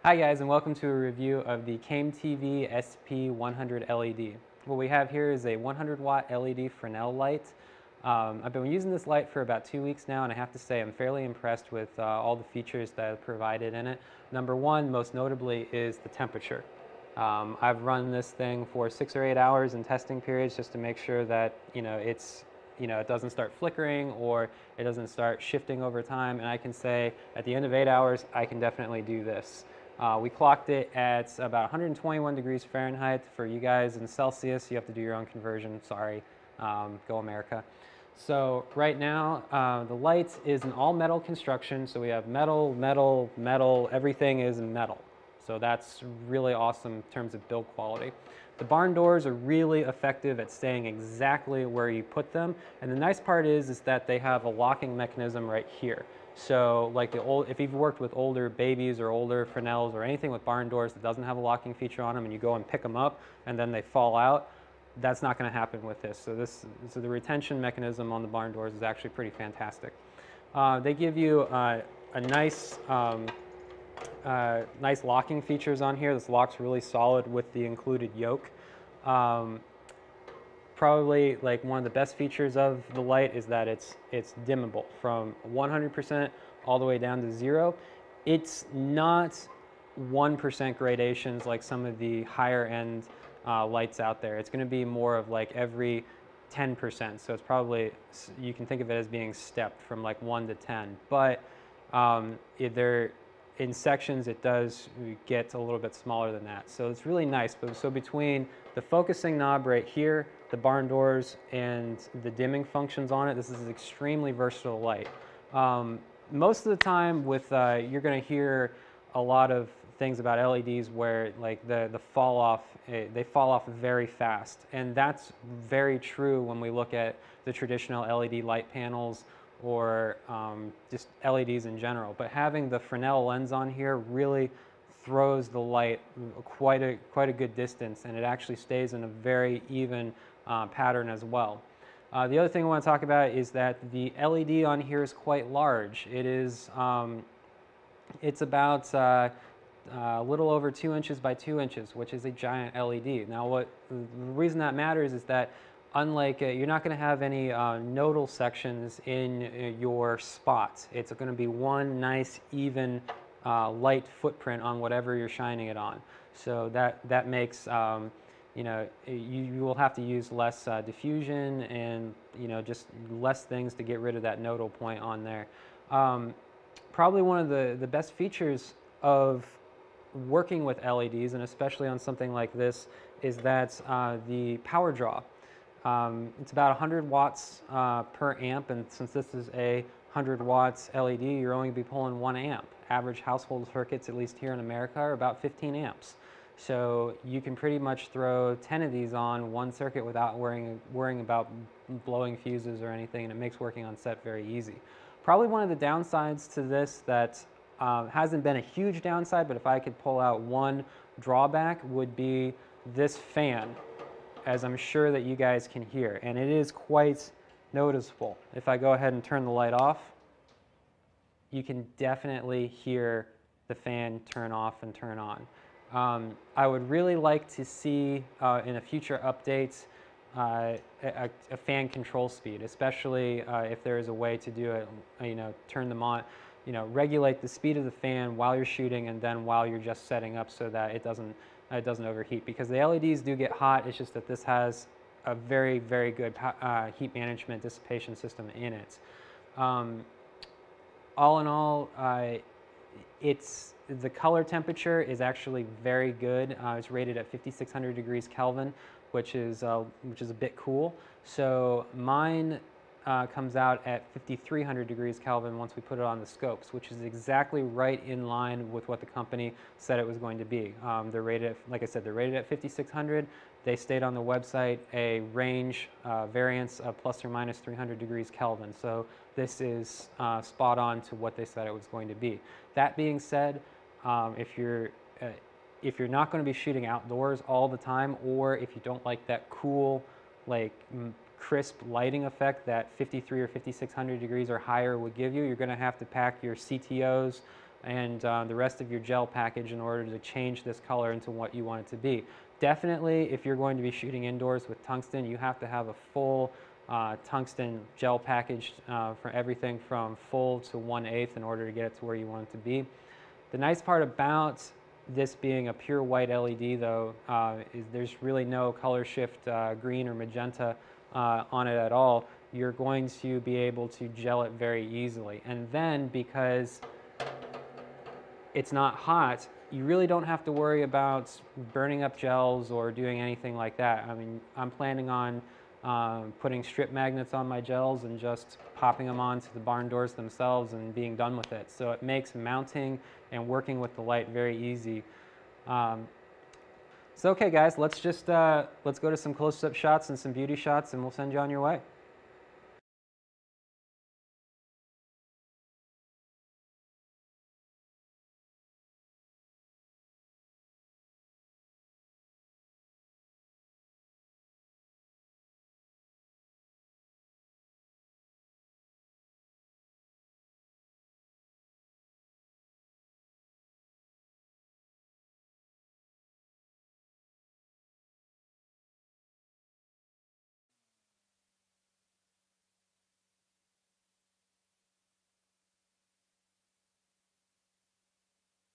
Hi guys, and welcome to a review of the CAME-TV-SP100 LED. What we have here is a 100 watt LED Fresnel light. I've been using this light for about 2 weeks now, and I have to say I'm fairly impressed with all the features that are provided in it. Number one, most notably, is the temperature. I've run this thing for 6 or 8 hours in testing periods just to make sure that it doesn't start flickering or it doesn't start shifting over time, and I can say at the end of 8 hours I can definitely do this. We clocked it at about 121 degrees Fahrenheit. For you guys in Celsius, you have to do your own conversion. Sorry, go America. So right now, the light is an all-metal construction. So we have metal, metal, metal. Everything is metal. So that's really awesome in terms of build quality. The barn doors are really effective at staying exactly where you put them. And the nice part is that they have a locking mechanism right here. So like if you've worked with older babies or older Fresnels or anything with barn doors that doesn't have a locking feature on them, and you go and pick them up and then they fall out, that's not going to happen with this. So the retention mechanism on the barn doors is actually pretty fantastic. They give you a nice locking features on here. This locks really solid with the included yoke. Probably like one of the best features of the light is that it's dimmable from 100% all the way down to 0. It's not 1% gradations like some of the higher end lights out there. It's going to be more of like every 10%. So it's probably, you can think of it as being stepped from like 1 to 10. But in sections it does get a little bit smaller than that. So it's really nice. But so between the focusing knob right here, the barn doors, and the dimming functions on it, this is an extremely versatile light. Most of the time with you're going to hear a lot of things about LEDs where like the fall off, they fall off very fast, and that's very true when we look at the traditional LED light panels or just LEDs in general. But having the Fresnel lens on here really throws the light quite a good distance, and it actually stays in a very even pattern as well. The other thing I want to talk about is that the LED on here is quite large. It is it's about a little over 2 inches by 2 inches, which is a giant LED. Now, the reason that matters is that unlike, you're not going to have any nodal sections in your spots. It's going to be one nice, even light footprint on whatever you're shining it on. So that makes, you will have to use less diffusion and, just less things to get rid of that nodal point on there. Probably one of the best features of working with LEDs, and especially on something like this, is that the power draw. It's about 100 watts per amp, and since this is a 100 watts LED, you're only going to be pulling 1 amp. Average household circuits, at least here in America, are about 15 amps. So you can pretty much throw 10 of these on one circuit without worrying about blowing fuses or anything, and it makes working on set very easy. Probably one of the downsides to this that hasn't been a huge downside, but if I could pull out one drawback, would be this fan, as I'm sure that you guys can hear, and it is quite noticeable. If I go ahead and turn the light off, you can definitely hear the fan turn off and turn on. I would really like to see in a future update a fan control speed, especially if there is a way to do it, turn them on, regulate the speed of the fan while you're shooting and then while you're just setting up so that it doesn't overheat, because the LEDs do get hot. It's just that this has a very, very good heat management dissipation system in it. All in all, the color temperature is actually very good. It's rated at 5,600 degrees Kelvin, which is a bit cool. So mine comes out at 5,300 degrees Kelvin once we put it on the scopes, which is exactly right in line with what the company said it was going to be. They're rated, like I said, they're rated at 5,600. They state on the website a range variance of plus or minus 300 degrees Kelvin. So this is spot on to what they said it was going to be. That being said, if you're not going to be shooting outdoors all the time, or if you don't like that cool, like crisp lighting effect that 53 or 5,600 degrees or higher would give you, you're going to have to pack your CTOs and the rest of your gel package in order to change this color into what you want it to be. Definitely, if you're going to be shooting indoors with tungsten, you have to have a full tungsten gel package for everything from full to 1/8 in order to get it to where you want it to be. The nice part about this being a pure white LED though is there's really no color shift green or magenta on it at all. You're going to be able to gel it very easily. And then because it's not hot, you really don't have to worry about burning up gels or doing anything like that. I mean, I'm planning on putting strip magnets on my gels and just popping them onto the barn doors themselves and being done with it. So it makes mounting and working with the light very easy. So okay guys, let's go to some close-up shots and some beauty shots and we'll send you on your way.